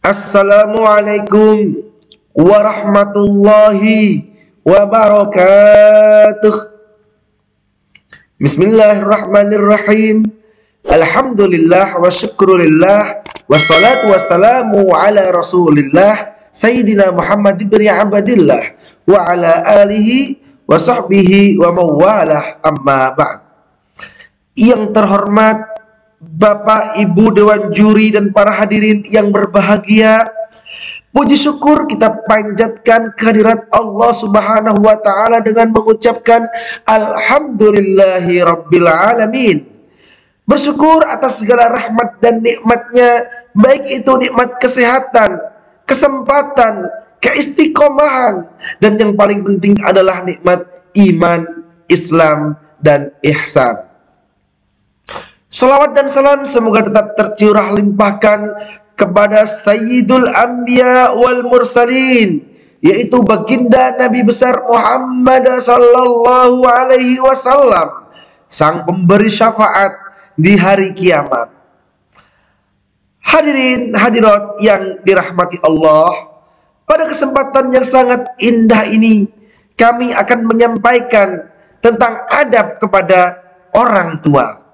Assalamualaikum warahmatullahi wabarakatuh. Bismillahirrahmanirrahim. Alhamdulillah wa syukrulillah. Wassalatu wassalamu ala rasulillah Sayyidina Muhammad ibn Abdillah wa ala alihi wa sahbihi wa mawalah, amma ba'd. Yang terhormat Bapak, Ibu, Dewan Juri, dan para hadirin yang berbahagia, puji syukur kita panjatkan kehadirat Allah Subhanahu wa Ta'ala dengan mengucapkan Alhamdulillahi Rabbil Alamin. Bersyukur atas segala rahmat dan nikmatnya, baik itu nikmat kesehatan, kesempatan, keistiqomahan, dan yang paling penting adalah nikmat iman, Islam, dan ihsan. Salawat dan salam semoga tetap tercurah limpahkan kepada Sayyidul Anbiya wal Mursalin, yaitu baginda Nabi besar Muhammad sallallahu alaihi wasallam, sang pemberi syafaat di hari kiamat. Hadirin hadirat yang dirahmati Allah, pada kesempatan yang sangat indah ini kami akan menyampaikan tentang adab kepada orang tua,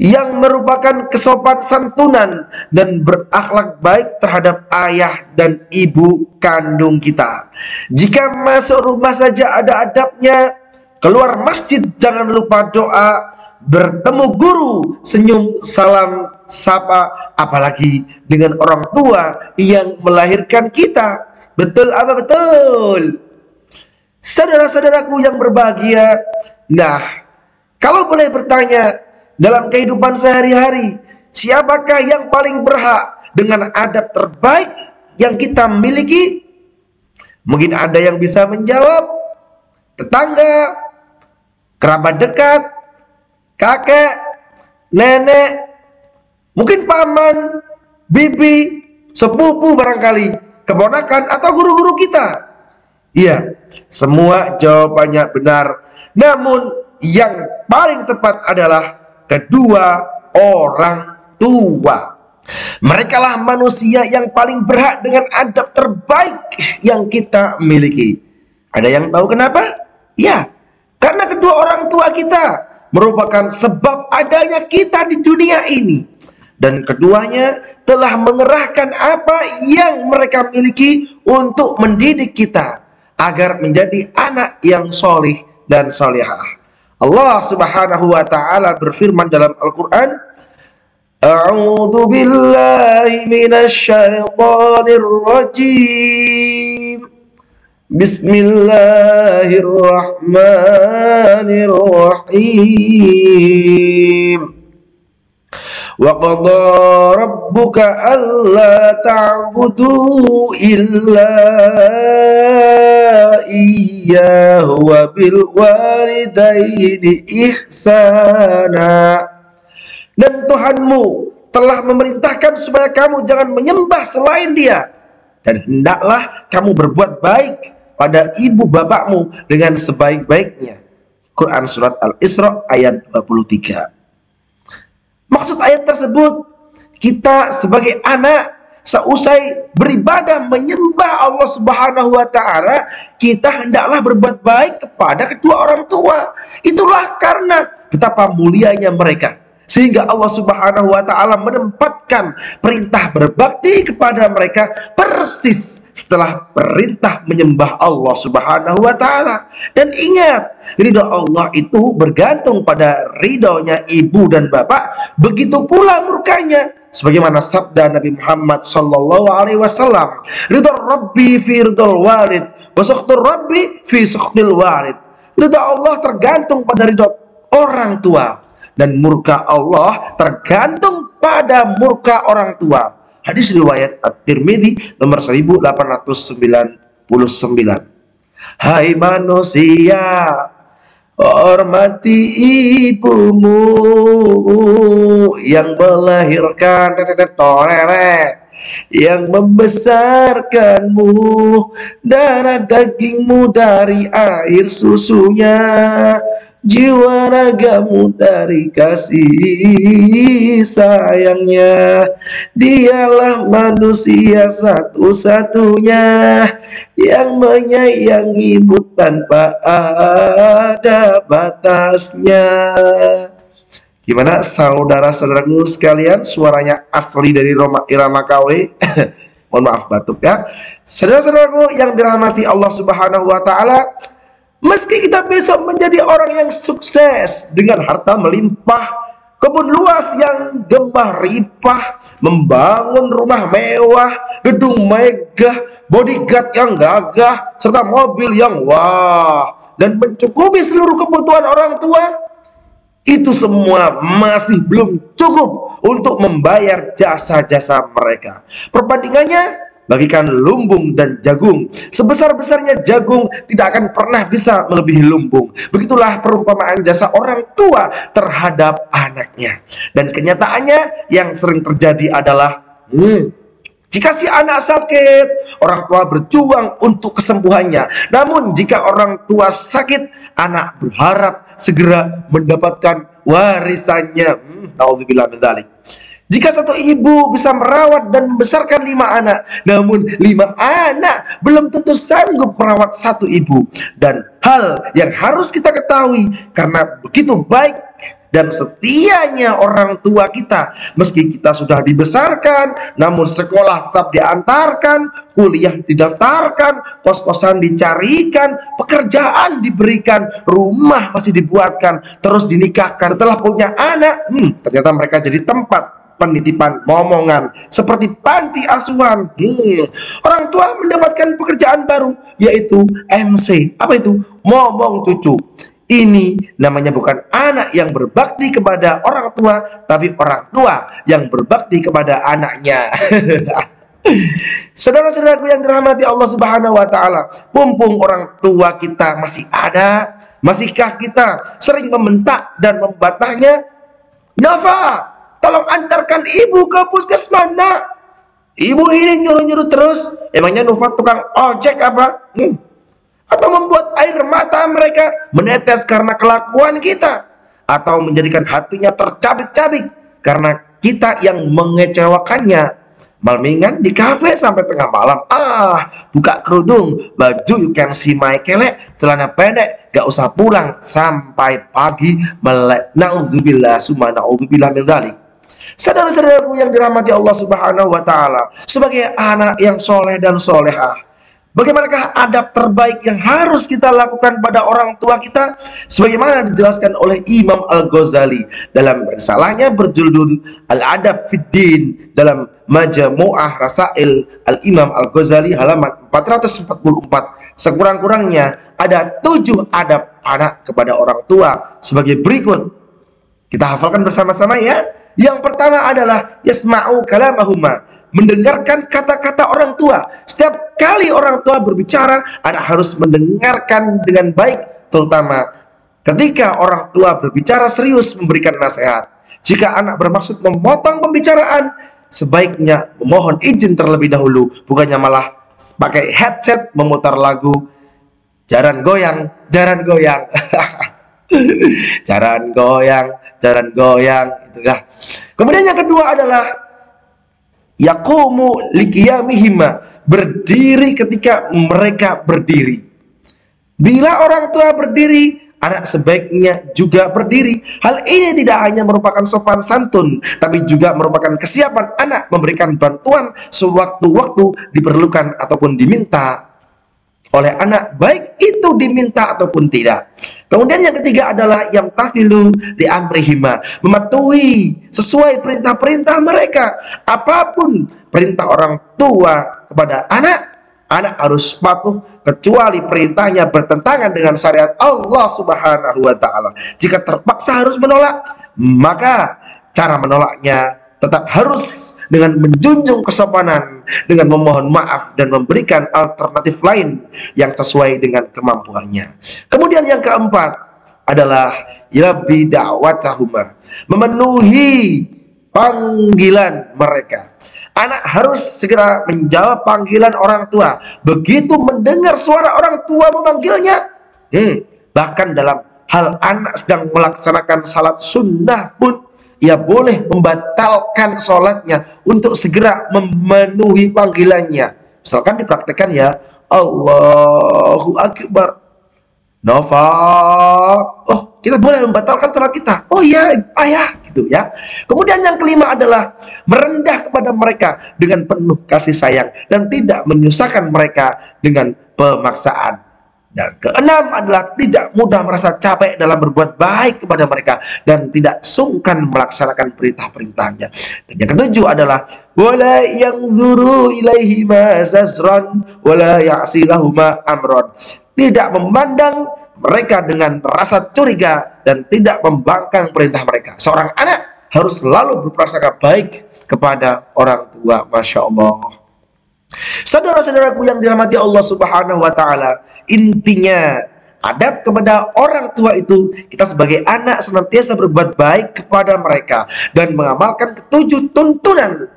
yang merupakan kesopan santunan dan berakhlak baik terhadap ayah dan ibu kandung kita. Jika masuk rumah saja ada adabnya, keluar masjid jangan lupa doa, bertemu guru senyum salam sapa, apalagi dengan orang tua yang melahirkan kita. Betul apa betul? Saudara-saudaraku yang berbahagia, nah, kalau boleh bertanya, dalam kehidupan sehari-hari, siapakah yang paling berhak dengan adab terbaik yang kita miliki? Mungkin ada yang bisa menjawab. Tetangga, kerabat dekat, kakek, nenek, mungkin paman, bibi, sepupu barangkali, keponakan, atau guru-guru kita. Iya, semua jawabannya benar. Namun yang paling tepat adalah kedua orang tua. Merekalah manusia yang paling berhak dengan adab terbaik yang kita miliki. Ada yang tahu kenapa? Ya, karena kedua orang tua kita merupakan sebab adanya kita di dunia ini. Dan keduanya telah mengerahkan apa yang mereka miliki untuk mendidik kita agar menjadi anak yang solih dan solihah. Allah Subhanahu wa Ta'ala berfirman dalam Al-Quran, A'udzu billahi minasy syaithanir rajim. Bismillahirrahmanirrahim. Wa qadha rabbuka alla ta'budu illa iyyahu wa bil walidaini ihsana. Dan Tuhanmu telah memerintahkan supaya kamu jangan menyembah selain Dia, dan hendaklah kamu berbuat baik pada ibu bapakmu dengan sebaik-baiknya. Quran surat Al-Isra ayat 23. Maksud ayat tersebut, kita sebagai anak seusai beribadah menyembah Allah Subhanahu wa Ta'ala, kita hendaklah berbuat baik kepada kedua orang tua. Itulah karena betapa mulianya mereka, sehingga Allah Subhanahu wa Ta'ala menempatkan perintah berbakti kepada mereka persis setelah perintah menyembah Allah Subhanahu wa Ta'ala. Dan ingat, ridho Allah itu bergantung pada ridhonya ibu dan bapak, begitu pula murkanya, sebagaimana sabda Nabi Muhammad sallallahu alaihi wasallam, ridho Rabbi fi ridhol walid wa sukhtur Rabbi fi sukhtil walid. Ridho Allah tergantung pada ridho orang tua, dan murka Allah tergantung pada murka orang tua. Hadis riwayat At-Tirmidzi nomor 1899. Hai manusia, hormati ibumu yang melahirkan, yang membesarkanmu, darah dagingmu dari air susunya, jiwa ragamu dari kasih sayangnya. Dialah manusia satu-satunya yang menyayangimu tanpa ada batasnya. Gimana saudara-saudaraku sekalian, suaranya asli dari Irama KW. Mohon maaf batuk ya. Saudara-saudaraku yang dirahmati Allah Subhanahu wa taala, meski kita besok menjadi orang yang sukses dengan harta melimpah, kebun luas yang gemah ripah, membangun rumah mewah, gedung megah, bodyguard yang gagah, serta mobil yang wah, dan mencukupi seluruh kebutuhan orang tua, itu semua masih belum cukup untuk membayar jasa-jasa mereka. Perbandingannya, bagikan lumbung dan jagung. Sebesar-besarnya jagung tidak akan pernah bisa melebihi lumbung. Begitulah perumpamaan jasa orang tua terhadap anaknya. Dan kenyataannya yang sering terjadi adalah jika si anak sakit, orang tua berjuang untuk kesembuhannya. Namun jika orang tua sakit, anak berharap segera mendapatkan warisannya. Nauzubillah min dzalik. Jika satu ibu bisa merawat dan membesarkan 5 anak, namun 5 anak belum tentu sanggup merawat satu ibu. Dan hal yang harus kita ketahui, karena begitu baik dan setianya orang tua kita, meski kita sudah dibesarkan, namun sekolah tetap diantarkan, kuliah didaftarkan, kos-kosan dicarikan, pekerjaan diberikan, rumah masih dibuatkan, terus dinikahkan. Setelah punya anak, ternyata mereka jadi tempat penitipan momongan seperti panti asuhan. Orang tua mendapatkan pekerjaan baru, yaitu MC. Apa itu? Momong cucu. Ini namanya bukan anak yang berbakti kepada orang tua, tapi orang tua yang berbakti kepada anaknya. Saudara-saudaraku yang dirahmati Allah Subhanahu wa taala, mumpung orang tua kita masih ada, masihkah kita sering membentak dan membatahnya? Nova, tolong antarkan ibu ke puskesmas, nak. Ibu ini nyuruh-nyuruh terus. Emangnya Nova tukang ojek apa? Atau membuat air mata mereka menetes karena kelakuan kita, atau menjadikan hatinya tercabik-cabik karena kita yang mengecewakannya. Malmingan di kafe sampai tengah malam, buka kerudung, baju you can see my kelek, celana pendek, gak usah pulang sampai pagi melek. Nauzubillah summa nauzubillah min dzalik. Saudara-saudaraku yang dirahmati Allah Subhanahu wa taala, sebagai anak yang soleh dan solehah, bagaimanakah adab terbaik yang harus kita lakukan pada orang tua kita? Sebagaimana dijelaskan oleh Imam Al-Ghazali dalam risalahnya berjudul Al-Adab fid Din, dalam Majmu'ah Rasail Al-Imam Al-Ghazali halaman 444. Sekurang-kurangnya ada 7 adab anak kepada orang tua sebagai berikut. Kita hafalkan bersama-sama ya. Yang pertama adalah yasma'u kalamahuma, mendengarkan kata-kata orang tua. Setiap kali orang tua berbicara, anak harus mendengarkan dengan baik, terutama ketika orang tua berbicara serius memberikan nasihat. Jika anak bermaksud memotong pembicaraan, sebaiknya memohon izin terlebih dahulu, bukannya malah pakai headset memutar lagu jaran goyang, jaran goyang. Jaran goyang, jaran goyang, itulah. Kemudian yang kedua adalah yaqumu liqiyamihima, berdiri ketika mereka berdiri. Bila orang tua berdiri, anak sebaiknya juga berdiri. Hal ini tidak hanya merupakan sopan santun, tapi juga merupakan kesiapan anak memberikan bantuan sewaktu-waktu diperlukan ataupun diminta oleh anak, baik itu diminta ataupun tidak. Kemudian yang ketiga adalah yang tahilu di amrihima, mematuhi sesuai perintah-perintah mereka. Apapun perintah orang tua kepada anak, anak harus patuh kecuali perintahnya bertentangan dengan syariat Allah Subhanahu wa taala. Jika terpaksa harus menolak, maka cara menolaknya tetap harus dengan menjunjung kesopanan, dengan memohon maaf dan memberikan alternatif lain yang sesuai dengan kemampuannya. Kemudian yang keempat adalah yalbi da'watahuma, memenuhi panggilan mereka. Anak harus segera menjawab panggilan orang tua. Begitu mendengar suara orang tua memanggilnya, bahkan dalam hal anak sedang melaksanakan salat sunnah pun ia boleh membatalkan sholatnya untuk segera memenuhi panggilannya. Misalkan dipraktekkan ya, Allahu Akbar, Nova. Oh, kita boleh membatalkan sholat kita. Oh ya, ayah, gitu ya. Kemudian yang kelima adalah merendah kepada mereka dengan penuh kasih sayang dan tidak menyusahkan mereka dengan pemaksaan. Dan keenam adalah tidak mudah merasa capek dalam berbuat baik kepada mereka dan tidak sungkan melaksanakan perintah-perintahnya. Dan yang ketujuh adalah wala yanzuru ilaihi ma zazran wala ya'silahuma amron. Tidak memandang mereka dengan rasa curiga dan tidak membangkang perintah mereka. Seorang anak harus selalu berprasangka baik kepada orang tua. Masya Allah. Saudara-saudaraku yang dirahmati Allah Subhanahu wa Ta'ala, intinya adab kepada orang tua itu kita sebagai anak senantiasa berbuat baik kepada mereka dan mengamalkan ketujuh tuntunan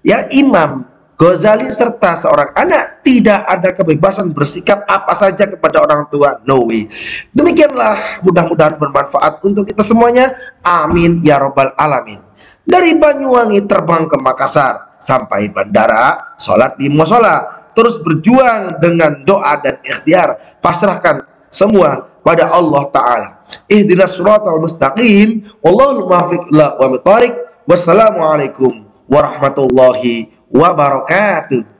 ya Imam Ghazali serta seorang anak tidak ada kebebasan bersikap apa saja kepada orang tua. No way. Demikianlah, mudah-mudahan bermanfaat untuk kita semuanya. Amin ya robbal alamin. Dari Banyuwangi terbang ke Makassar sampai bandara, sholat di musola, terus berjuang dengan doa dan ikhtiar, pasrahkan semua pada Allah Ta'ala. Ihdinas siratal mustaqim, wallahul muwaffiq ila aqwamit thoriq. Wassalamualaikum warahmatullahi wabarakatuh.